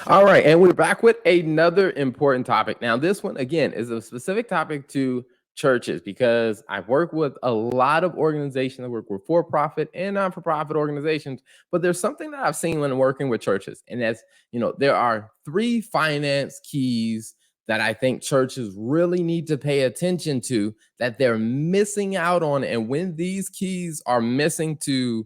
All right, and we're back with another important topic. Now, this one again is a specific topic to churches because I work with a lot of organizations. I work with for-profit and non-for-profit organizations, but there's something that I've seen when working with churches, and that's there are three finance keys that I think churches really need to pay attention to that they're missing out on, and when these keys are missing to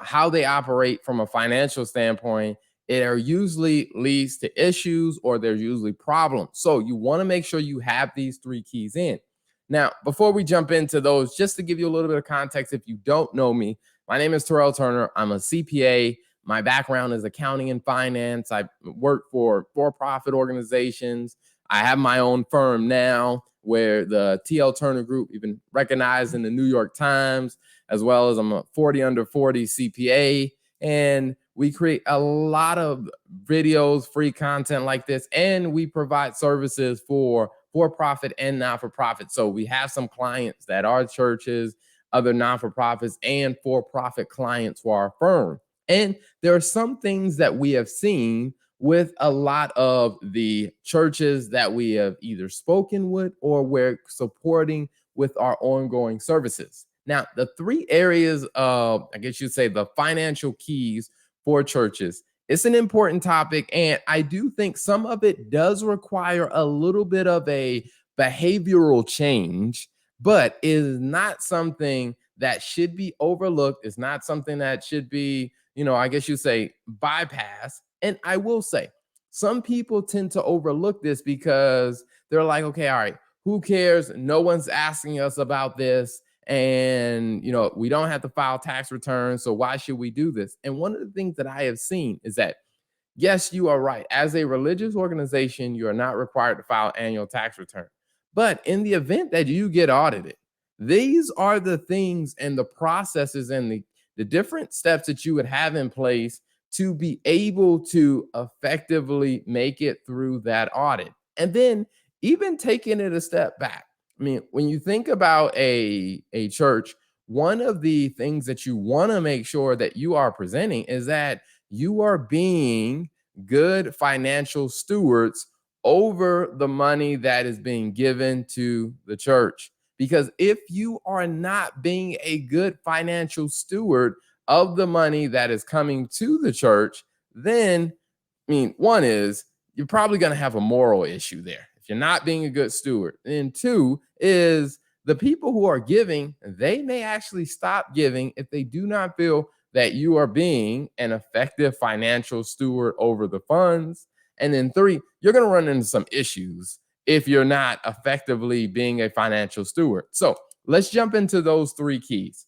how they operate from a financial standpoint it are usually leads to issues or there's usually problems. So you want to make sure you have these three keys in. Now, before we jump into those, just to give you a little bit of context, if you don't know me, my name is Terrell Turner. I'm a CPA. My background is accounting and finance. I work for-profit organizations. I have my own firm now where the TL Turner Group, even recognized in the New York Times, as well as I'm a 40 under 40 CPA. And we create a lot of videos, free content like this, and we provide services for-profit and not-for-profit. So we have some clients that are churches, other non-for-profits, and for-profit clients for our firm. And there are some things that we have seen with a lot of the churches that we have either spoken with or we're supporting with our ongoing services. Now, the three areas of, I guess you'd say, the financial keys for churches. It's an important topic, and I do think some of it does require a little bit of a behavioral change, but is not something that should be overlooked. It's not something that should be, I guess you say, bypassed. And I will say, some people tend to overlook this because they're like, okay, all right, who cares? No one's asking us about this. And we don't have to file tax returns, so why should we do this? And one of the things that I have seen is that yes, you are right, as a religious organization you are not required to file annual tax return, but in the event that you get audited, these are the things and the processes and the different steps that you would have in place to be able to effectively make it through that audit. And then even taking it a step back, I mean, when you think about a church, one of the things that you want to make sure that you are presenting is that you are being good financial stewards over the money that is being given to the church. Because if you are not being a good financial steward of the money that is coming to the church, then, I mean, one is you're probably going to have a moral issue there if you're not being a good steward. And two is the people who are giving, they may actually stop giving if they do not feel that you are being an effective financial steward over the funds. And then three, you're going to run into some issues if you're not effectively being a financial steward. So let's jump into those three keys.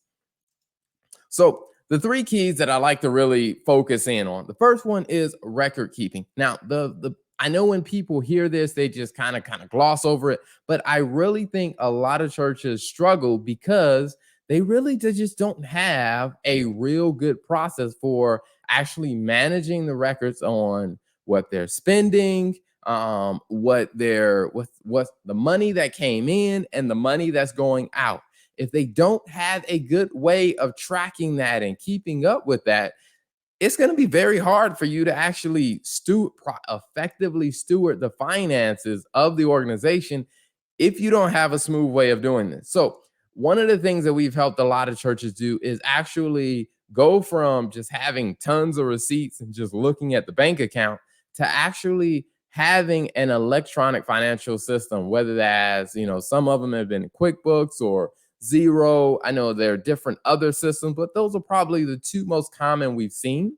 So the three keys that I like to really focus in on. The first one is record keeping. Now, the I know when people hear this, they just kind of gloss over it, but I really think a lot of churches struggle because they really just don't have a real good process for actually managing the records on what they're spending, what the money that came in and the money that's going out. If they don't have a good way of tracking that and keeping up with that, it's going to be very hard for you to actually effectively steward the finances of the organization if you don't have a smooth way of doing this. So one of the things that we've helped a lot of churches do is actually go from just having tons of receipts and just looking at the bank account to actually having an electronic financial system, whether that's, some of them have been QuickBooks or Xero. I know there are different other systems, but those are probably the two most common we've seen.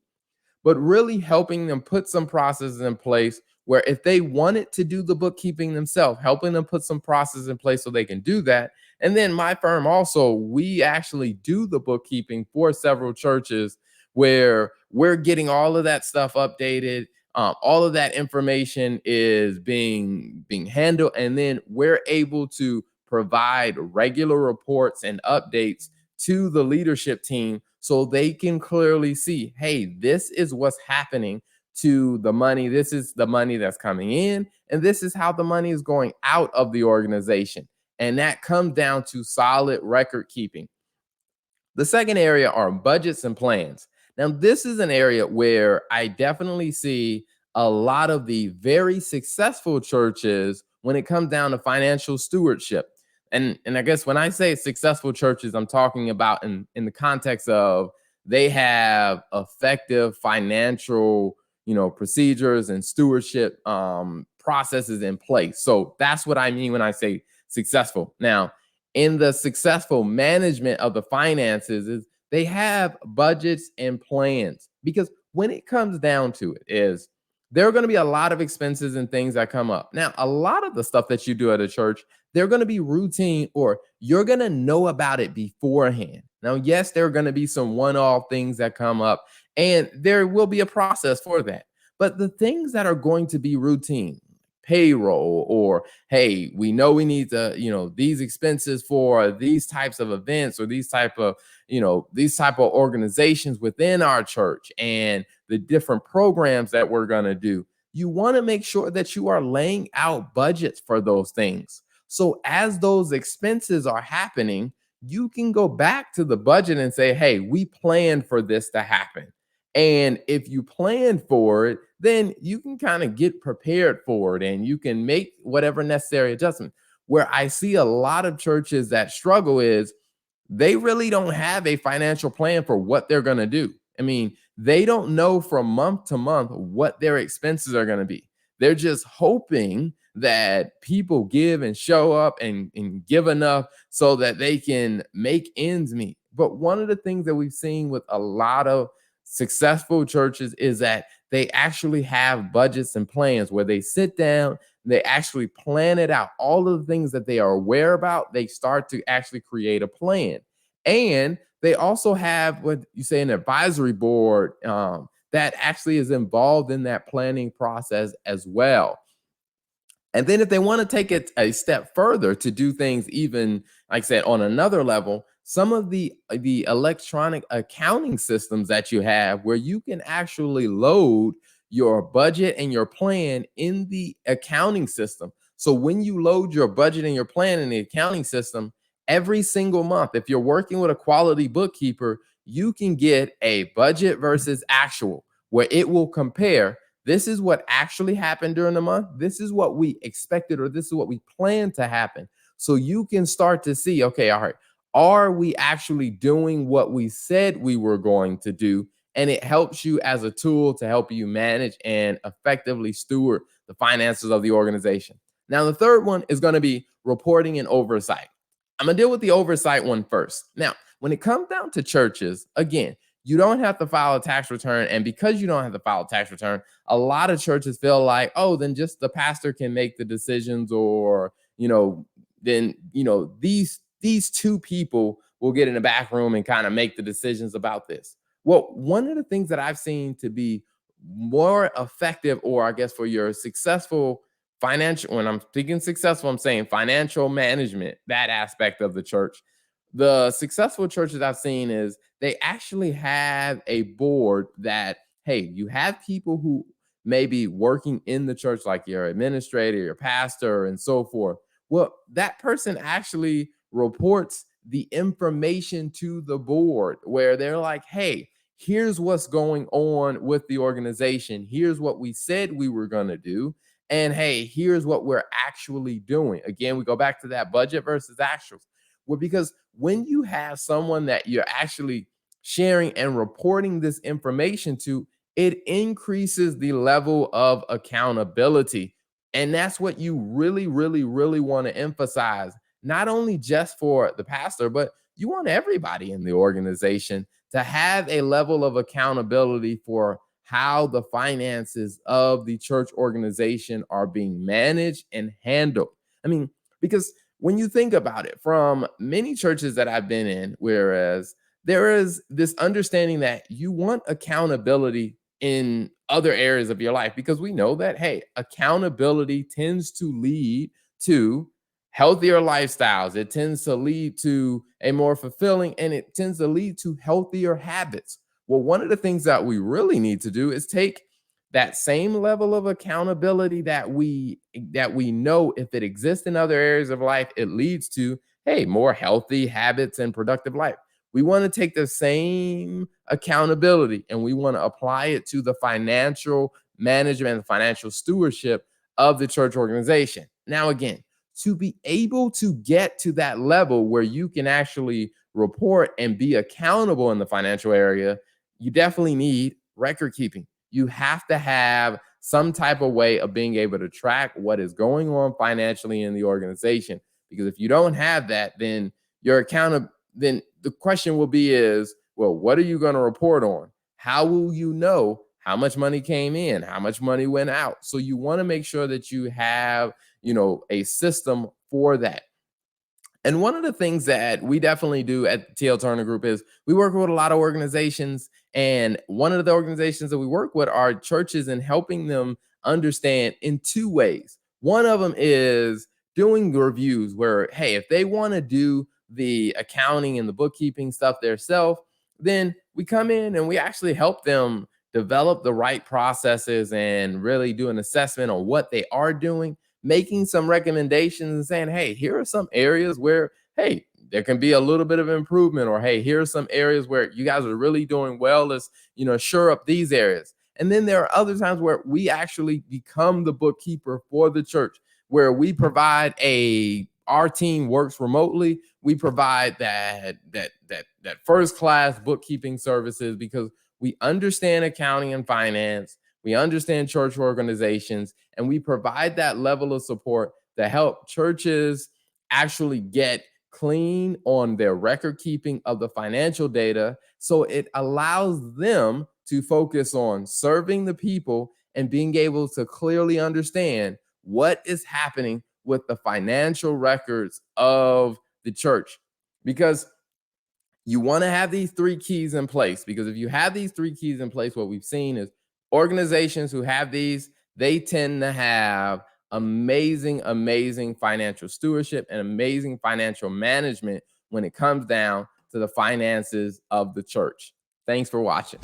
But really helping them put some processes in place where if they wanted to do the bookkeeping themselves, helping them put some processes in place so they can do that. And then my firm also, we actually do the bookkeeping for several churches where we're getting all of that stuff updated. All of that information is being handled, and then we're able to provide regular reports and updates to the leadership team so they can clearly see, hey, this is what's happening to the money. This is the money that's coming in, and this is how the money is going out of the organization. And that comes down to solid record keeping. The second area are budgets and plans. Now, this is an area where I definitely see a lot of the very successful churches when it comes down to financial stewardship. And I guess when I say successful churches, I'm talking about in the context of they have effective financial, procedures and stewardship processes in place. So that's what I mean when I say successful. Now, in the successful management of the finances is they have budgets and plans, because when it comes down to it is there are going to be a lot of expenses and things that come up. Now, a lot of the stuff that you do at a church, they're going to be routine, or you're going to know about it beforehand. Now, yes, there are going to be some one-off things that come up, and there will be a process for that. But the things that are going to be routine, payroll, or hey, we know we need to, these expenses for these types of events, or these type of organizations within our church, and the different programs that we're going to do. You want to make sure that you are laying out budgets for those things. So as those expenses are happening, you can go back to the budget and say, hey, we planned for this to happen. And if you plan for it, then you can kind of get prepared for it, and you can make whatever necessary adjustment. Where I see a lot of churches that struggle is they really don't have a financial plan for what they're going to do. I mean, they don't know from month to month what their expenses are going to be. They're just hoping that people give and show up and give enough so that they can make ends meet. But one of the things that we've seen with a lot of successful churches is that they actually have budgets and plans where they sit down, they actually plan it out. All of the things that they are aware about, they start to actually create a plan. And they also have what you say an advisory board that actually is involved in that planning process as well. And then if they want to take it a step further to do things even, like I said, on another level, some of the electronic accounting systems that you have where you can actually load your budget and your plan in the accounting system. So when you load your budget and your plan in the accounting system, every single month, if you're working with a quality bookkeeper, you can get a budget versus actual, where it will compare, this is what actually happened during the month, this is what we expected, or this is what we planned to happen. So you can start to see, okay, all right, are we actually doing what we said we were going to do? And it helps you as a tool to help you manage and effectively steward the finances of the organization. Now, the third one is going to be reporting and oversight. I'm going to deal with the oversight one first. Now, when it comes down to churches, again, you don't have to file a tax return. And because you don't have to file a tax return, a lot of churches feel like, oh, then just the pastor can make the decisions, or, then, these two people will get in the back room and kind of make the decisions about this. Well, one of the things that I've seen to be more effective, or I guess for your successful financial, when I'm speaking successful, I'm saying financial management, that aspect of the church. The successful churches I've seen is they actually have a board that, hey, you have people who may be working in the church, like your administrator, your pastor, and so forth. Well, that person actually reports the information to the board, where they're like, hey, here's what's going on with the organization. Here's what we said we were going to do. And hey, here's what we're actually doing. Again, we go back to that budget versus actuals. Well, because when you have someone that you're actually sharing and reporting this information to, it increases the level of accountability. And that's what you really, really, really want to emphasize, not only just for the pastor, but you want everybody in the organization to have a level of accountability for how the finances of the church organization are being managed and handled. I mean, because when you think about it, from many churches that I've been in, whereas there is this understanding that you want accountability in other areas of your life, because we know that, hey, accountability tends to lead to healthier lifestyles. It tends to lead to a more fulfilling, and it tends to lead to healthier habits. Well, one of the things that we really need to do is take that same level of accountability that we know, if it exists in other areas of life, it leads to, hey, more healthy habits and productive life. We want to take the same accountability and we want to apply it to the financial management and financial stewardship of the church organization. Now, again, to be able to get to that level where you can actually report and be accountable in the financial area, you definitely need record keeping. You have to have some type of way of being able to track what is going on financially in the organization. Because if you don't have that, then then the question will be is, well, what are you going to report on? How will you know how much money came in, how much money went out? So you want to make sure that you have, a system for that. And one of the things that we definitely do at TL Turner Group is we work with a lot of organizations. And one of the organizations that we work with are churches and helping them understand in two ways. One of them is doing reviews where, hey, if they want to do the accounting and the bookkeeping stuff themselves, then we come in and we actually help them develop the right processes and really do an assessment on what they are doing, making some recommendations and saying, hey, here are some areas where, hey, there can be a little bit of improvement, or hey, here are some areas where you guys are really doing well. Let's, shore up these areas. And then there are other times where we actually become the bookkeeper for the church, where we provide our team works remotely. We provide that first class bookkeeping services because we understand accounting and finance. We understand church organizations, and we provide that level of support to help churches actually get clean on their record keeping of the financial data. So it allows them to focus on serving the people and being able to clearly understand what is happening with the financial records of the church. Because you want to have these three keys in place, because if you have these three keys in place, what we've seen is organizations who have these, they tend to have amazing financial stewardship and amazing financial management when it comes down to the finances of the church. Thanks for watching.